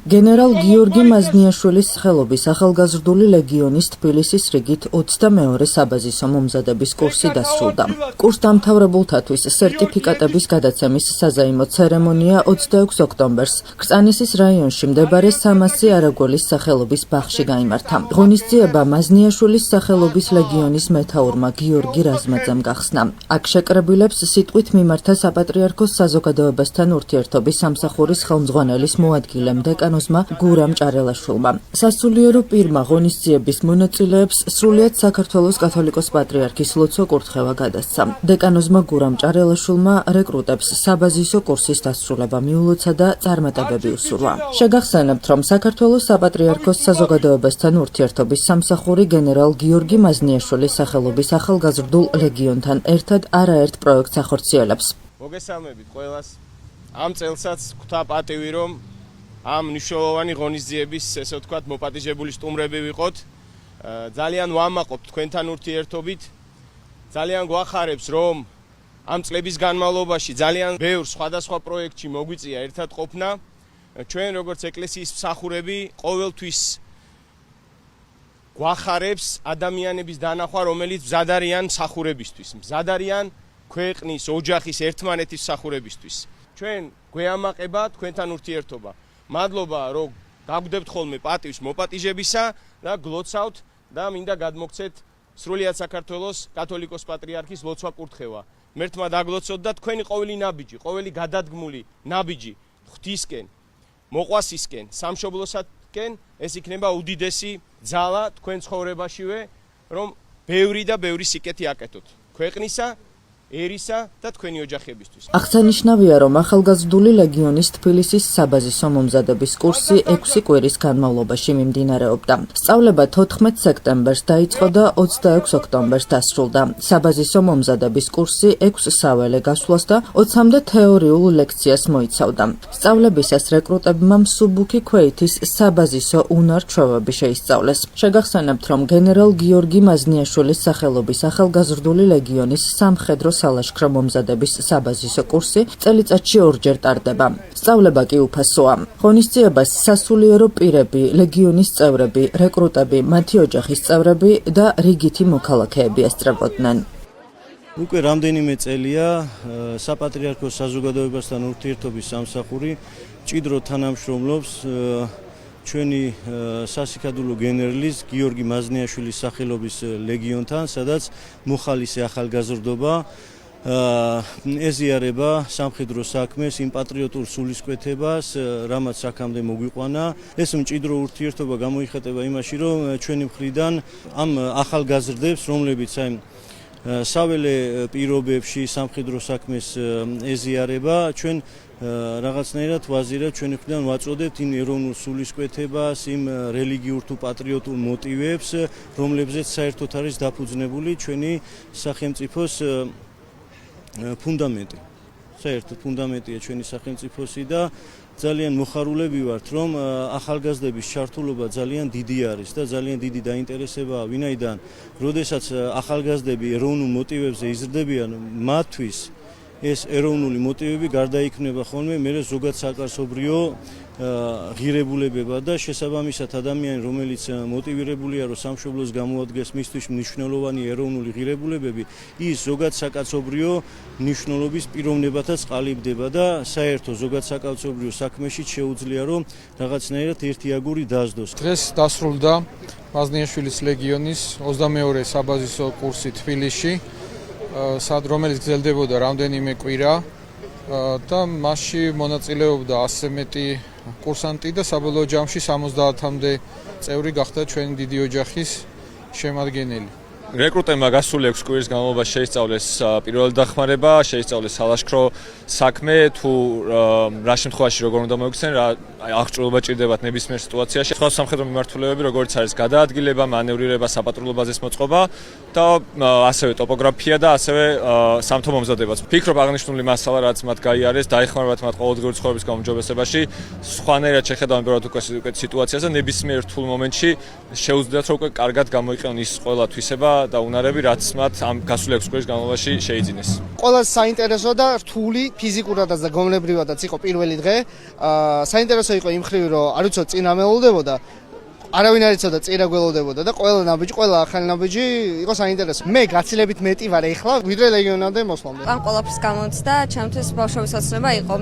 გენერალ გიორგი მაზნიაშვილის სახელობის ახალგაზრდული ლეგიონის თბილისის რიგით 22-ე საბაზისო მომზადების კურსი დასრულდა. კურს დამთავრებულთათვის სერტიფიკატების გადაცემის საზეიმო ცერემონია 26 ოქტომბერს კრწანისის რაიონში მდებარე სამასი არაგველის სახელობის ბაღში გაიმართა. ღონისძიება მაზნიაშვილის სახელობის ლეგიონის მეთაურმა გიორგი რაზმაძემ გახსნა. აქ შეკრებილებს სიტყვით მიმართა საპატრიარქოს საზოგადოებასთან ურთიერთობის სამსახურის ხელმძღვანელის მოადგილემ დეკანოზმა გურამ ჭარელაშვილმა. სასულიერო პირმა ღონისძიების მონაწილეებს სრულიად საქართველოს კათოლიკოს პატრიარქის ლოცვა კურთხევა გადასცა. დეკანოზმა გურამ ჭარელაშვილმა რეკრუტებს საბაზისო კურსის დასრულება მიულოცა და წარმატებები უსურვა. შეგახსენებთ, რომ საქართველოს საპატრიარქოს საზოგადოებასთან ურთიერთობის სამსახური გენერალ გიორგი მაზნიაშვილის სახელობის ახალგაზრდულ ლეგიონთან ერთად არაერთ პროექტს ახორციელებს. მოგესალმებით ყველას. ამ წელსაც გვთა პატივი, რომ ამ მნიშვნელოვანი ღონისძიების, ესე ვთქვათ, მოპატიჟებული სტუმრები ვიყოთ. ძალიან ვამაყობთ თქვენთან ურთიერთობით. ძალიან გვახარებს, რომ ამ წლების განმავლობაში ძალიან ბევრ სხვადასხვა პროექტში მოგვიწია ერთად ყოფნა. ჩვენ როგორც ეკლესიის მსახურები ყოველთვის გვახარებს ადამიანების დანახვა, რომელიც მზად არიან მსახურებისთვის, მზად არიან ქვეყნის, ოჯახის, ერთმანეთის მსახურებისთვის. ჩვენ გვეამაყება თქვენთან ურთიერთობა. მადლობა, რომ გაგვდებთ ხოლმე პატივს მოპატიჟებისა და გლოცავთ და მინდა გადმოგცეთ სრულიად საქართველოს კათოლიკოს პატრიარქის ლოცვა კურთხევა. მერთმა დაგლოცოთ და თქვენი ყოველი ნაბიჯი, ყოველი გადადგმული ნაბიჯი ღვთისკენ, მოყვასისკენ, სამშობლოსაკენ ეს იქნება უდიდესი ძალა თქვენ ცხოვრებაშივე, რომ ბევრი და ბევრი სიკეთი აკეთოთ ქვეყნისა, ერისა და თქვენი ოჯახებისთვის. აღსანიშნავია, რომ ახალგაზრდული ლეგიონის თბილისის საბაზისო მომზადების კურსი 6 კვირის განმავლობაში მიმდინარეობდა. სწავლება 14 სექტემბერს დაიწყო და 26 ოქტომბერს დასრულდა. საბაზისო მომზადების კურსი 6 საველე გასვლას და 20-მდე თეორიულ ლექციას მოიცავდა. სწავლებისას რეკრუტებმა მსუბუქი ქვეითის საბაზისო უნარ-ჩვევები შეისწავლეს. შეგახსენებთ, რომ გენერალ გიორგი მაზნიაშვილის სახელობის ახალგაზრდული ლეგიონის სამხედრო სალაშქრო მომზადების საბაზისო კურსი წელიწადში 2-ჯერ ტარდება. სწავლება კი უფასოა. ღონისძიებას სასულიერო პირები, ლეგიონის წევრები, რეკრუტები, მათი ოჯახის წევრები და რიგითი მოქალაქეები ესწრებოდნენ. უკვე რამდენიმე წელია საპატრიარქოს საზოგადოებასთან ურთიერთობის სამსახური მჭიდრო თანამშრომლობს ჩვენი სასიქადულო გენერლის გიორგი მაზნიაშვილის სახელობის ლეგიონთან, სადაც მოხალისე ახალგაზრდობა ეზიარება სამხედრო საქმეს, იმ პატრიოტულ სულისკვეთებას, რამაც აქამდე მოგვიყვანა. ეს მჭიდრო ურთიერთობა გამოიხატება იმაში, რომ ჩვენი მხრიდან ამ ახალგაზრდებს, რომლებიც საველე პირობებში სამხედრო საქმეს ეზიარება, ჩვენ რაღაცნაირად ვაზირებთ, ჩვენი მხრიდან ვაწოდებთ იმ ეროვნულ სულისკვეთებას, იმ რელიგიურ თუ პატრიოტულ მოტივებს, რომლებზეც საერთოდ არის დაფუძნებული ჩვენი სახელმწიფოს ფუნდამენტი. საერთოდ ფუნდამენტია ჩვენი სახელმწიფოსი და ძალიან მოხარულები ვართ, რომ ახალგაზრდების ჩართულობა ძალიან დიდი არის და ძალიან დიდი დაინტერესებაა, ვინაიდან როდესაც ახალგაზრდები ეროვნულ მოტივებზე იზრდებიან, მათთვის ეს ეროვნული მოტივები გარდაიქმნება ხოლმე მერე ზოგად საკაცობრიო ღირებულებება და შესაბამისად ადამიანი, რომელიც მოტივირებულია, რომ სამშობლოს გამოადგეს მისთვის მნიშვნელოვანი ეროვნული ღირებულებები, ის ზოგად საკაცობრიო მნიშვნელობის პიროვნებათაც ყალიბდება და საერთო ზოგად საკაცობრიო საქმეში შეუძლია, რომ რაღაცნაირად ერთი აგური დასდოს. დღეს დასრულდა მაზნიაშვილის ლეგიონის 22-ე საბაზისო კურსი თბილისში, რომელიც გრძელდებოდა რამდენიმე კვირა და მასში მონაწილეობდა 100 მეტი კურსანტი და საბოლოო ჯამში 70-მდე წევრი გახდა ჩვენი დიდი ოჯახის შემადგენელი. რეკრუტებმა გასული 6 კვირის განმავლობაში შეისწავლეს პირველი დახმარება, შეისწავლეს სალაშქრო საქმე, თუ რა შემთხვევაში როგორ უნდა მოიქცნენ, რა აღჭურვილობა ჭირდებათ ნებისმიერ სიტუაციაში. სხვა სამხედრო მიმართულებები, როგორც არის გადაადგილება, მანევრირება, საპატრულობაზეც მოწყობა და ასევე ტოპოგრაფია და ასევე სამთო მომზადებაც. ვფიქრობ, აღნიშნული მასალა, რაც მათ გაიარეს, დაეხმარებათ მათ ყოველდღიური ცხოვრების გაუმჯობესებაში, სხვანაირად შეხედავენ ბევრად უკვე სიტუაციას და ნებისმიერ რთულ მომენტში შეუძლიათ, რომ უკვე კარგად გამოიყენონ ის ყველა თვისება და უნარები, რაც მათ ამ გასული 6 კვირის განმავლობაში შეიძინეს. ყველა საინტერესო და რთული ფიზიკურადაც და გონებრივადაც იყო პირველი დღე. საინტერესო იყო იმ ხრივ, რომ არ ვიცოდი წინ ამელოდებოდა. არავინ არ იცოდა წირა გველოდებოდა და ყველა ახალი ნაბიჯი იყო საინტერესო. მე გაცილებით მეტი ვარ ეხლა, ვიდრე ლეგიონამდე მოსვლამდე. ამ ყველაფერს გამოცდა ჩემთვის ბავშვობის ოცნება იყო.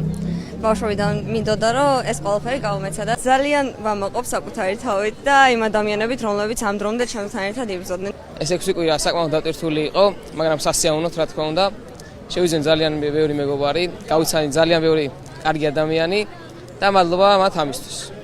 ბავშვობიდან მინდოდა რომ ეს ყველაფერი გავუმეცა და ძალიან ვამაყობ საკუთარი თავით და იმ ადამიანებით, რომლებიც ამ დრომდე ჩემთან ერთად იბრძოდნენ. ეს 6 კვირა საკმაოდ დატვირთული იყო, მაგრამ სასიამოვნოდ რა თქმა უნდა. შევიძენ ძალიან ბევრი მეგობარი, გავიცანი ძალიან ბევრი კარგი ადამიანი და მადლობა მათ ამისთვის.